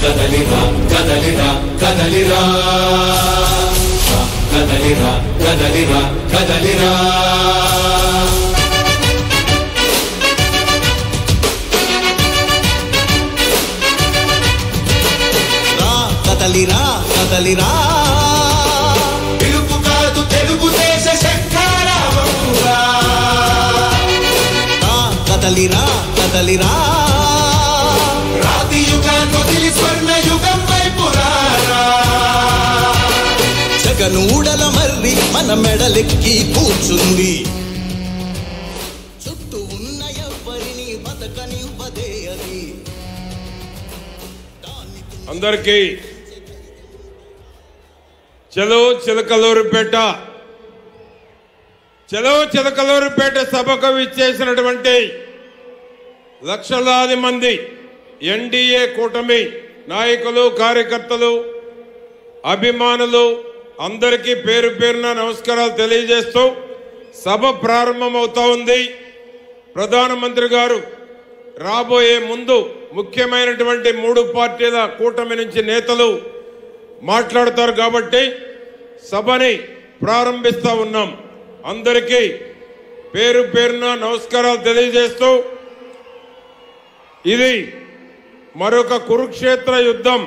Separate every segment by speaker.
Speaker 1: కదలిరా కదలిరా కదలిరా కదలిరా కదలిరా కదలిరా
Speaker 2: కదలిరా కదలిరా
Speaker 1: పిలుపు కాదు తెలుగుదేశ శంఖారావమురా
Speaker 2: కదలిరా కదలిరా
Speaker 1: రాతి యుగాన్ని వదిలి స్వర్ణ యుగం వైపు రారా
Speaker 2: జగనూడల మర్రి మన మెడలెక్కి కూర్చుంది చుట్టూ ఉన్న ఎవ్వరిని బతకనివ్వదే అది
Speaker 3: అందరికీ చలో చిలకలూరుపేట సభకు విచ్చేసినటువంటి లక్షలాది మంది ఎన్డీఏ కూటమి నాయకులు కార్యకర్తలు అభిమానులు అందరికీ పేరు పేరున నమస్కారాలు తెలియజేస్తూ సభ ప్రారంభమవుతా ఉంది. ప్రధానమంత్రి గారు రాబోయే ముందు ముఖ్యమైనటువంటి 3 పార్టీల కూటమి నుంచి నేతలు మాట్లాడతారు కాబట్టి సభని ప్రారంభిస్తా ఉన్నాం. అందరికీ పేరు పేరున నమస్కారాలు తెలియజేస్తూ ఇది మరొక కురుక్షేత్ర యుద్ధం.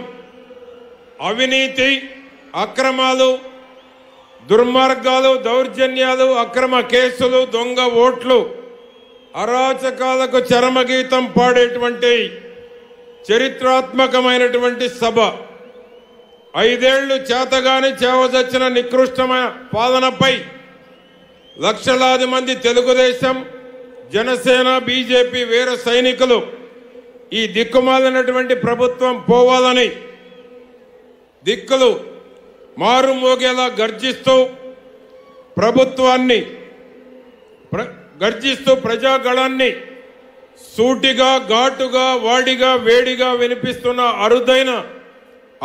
Speaker 3: అవినీతి, అక్రమాలు, దుర్మార్గాలు, దౌర్జన్యాలు, అక్రమ కేసులు, దొంగ ఓట్లు, అరాచకాలకు చరమగీతం పాడేటువంటి చరిత్రాత్మకమైనటువంటి సభ. 5 ఏళ్లు చేతగాని చేవదచ్చిన నికృష్టమైన పాలనపై లక్షలాది మంది తెలుగుదేశం, జనసేన, బీజేపీ వీర సైనికులు ఈ దిక్కుమాలినటువంటి ప్రభుత్వం పోవాలని దిక్కులు మారుమోగేలా గర్జిస్తూ ప్రజాగళాన్ని సూటిగా, ఘాటుగా, వాడిగా, వేడిగా వినిపిస్తున్న అరుదైన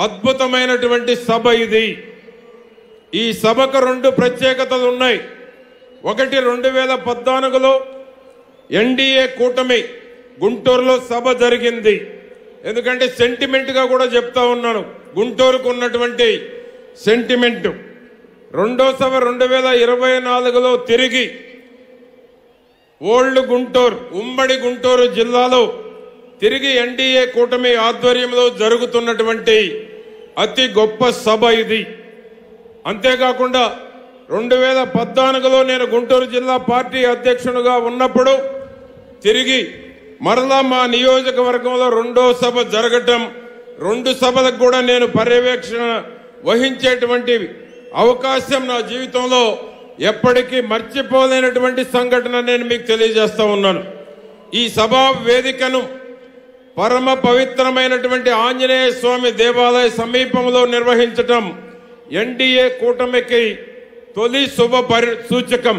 Speaker 3: అద్భుతమైనటువంటి సభ ఇది. ఈ సభకు 2 ప్రత్యేకతలు ఉన్నాయి. ఒకటి, 2014లో ఎన్డీఏ కూటమి గుంటూరులో సభ జరిగింది. ఎందుకంటే సెంటిమెంట్గా కూడా చెప్తా ఉన్నాను, గుంటూరుకు ఉన్నటువంటి సెంటిమెంట్. రెండో సభ 2024లో తిరిగి ఓల్డ్ గుంటూరు, ఉమ్మడి గుంటూరు జిల్లాలో తిరిగి ఎన్డీఏ కూటమి ఆధ్వర్యంలో జరుగుతున్నటువంటి అతి గొప్ప సభ ఇది. అంతేకాకుండా 2014లో నేను గుంటూరు జిల్లా పార్టీ అధ్యక్షునిగా ఉన్నప్పుడు తిరిగి మరలా మా నియోజకవర్గంలో 2వ సభ జరగటం, 2 సభలకు కూడా నేను పర్యవేక్షణ వహించేటువంటి అవకాశం నా జీవితంలో ఎప్పటికీ మర్చిపోలేనటువంటి సంఘటన నేను మీకు తెలియజేస్తా ఉన్నాను. ఈ సభా వేదికను పరమ పవిత్రమైనటువంటి ఆంజనేయ స్వామి దేవాలయ సమీపంలో నిర్వహించటం ఎన్డీఏ కూటమికి తొలి శుభ సూచకం.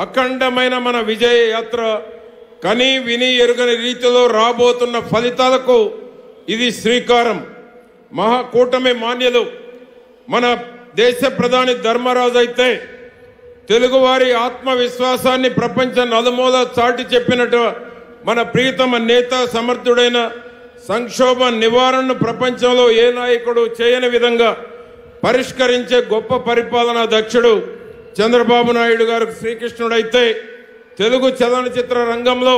Speaker 3: అఖండమైన మన విజయ యాత్ర కని విని ఎరుగని రీతిలో రాబోతున్న ఫలితాలకు ఇది శ్రీకారం. మహాకూటమి మాన్యులు మన దేశ ప్రధాని ధర్మరాజు అయితే తెలుగువారి ఆత్మవిశ్వాసాన్ని ప్రపంచ నలుమూల చాటి చెప్పినట్టు మన ప్రియతమ నేత, సమర్థుడైన సంక్షోభ నివారణను ప్రపంచంలో ఏ నాయకుడు చేయని విధంగా పరిష్కరించే గొప్ప పరిపాలనా దక్షుడు చంద్రబాబు నాయుడు గారు శ్రీకృష్ణుడైతే, తెలుగు చలనచిత్ర రంగంలో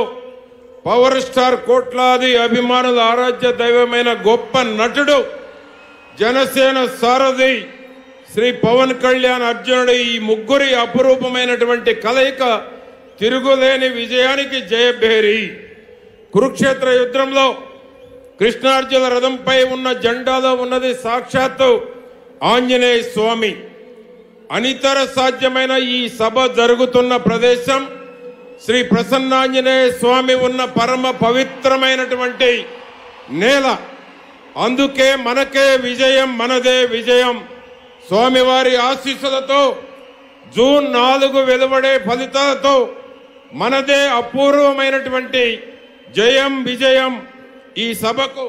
Speaker 3: పవర్ స్టార్ కోట్లాది అభిమానుల ఆరాధ్య దైవమైన గొప్ప నటుడు జనసేన సారథి శ్రీ పవన్ కళ్యాణ్ అర్జునుడు. ఈ ముగ్గురి అపురూపమైనటువంటి కలయిక తిరుగులేని విజయానికి జయభేరి. కురుక్షేత్ర యుద్ధంలో కృష్ణార్జున రథంపై ఉన్న జెండాలో ఉన్నది సాక్షాత్తు ఆంజనేయ స్వామి. అనితర సాధ్యమైన ఈ సభ జరుగుతున్న ప్రదేశం శ్రీ ప్రసన్నాంజనేయ స్వామి ఉన్న పరమ పవిత్రమైనటువంటి నేల. అందుకే మనకే విజయం, మనదే విజయం. స్వామివారి ఆశీస్సులతో జూన్ 4 వెలువడే ఫలితాలతో మనదే అపూర్వమైనటువంటి జయం, విజయం. ఈ సభకు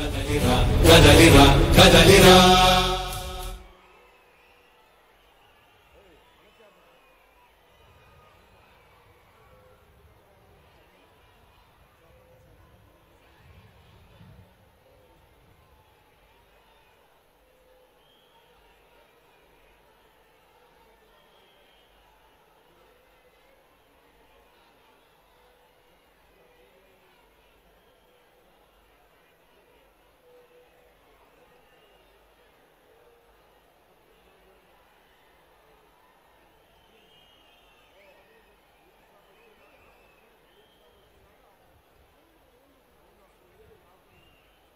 Speaker 1: కదలిరా కదలిరా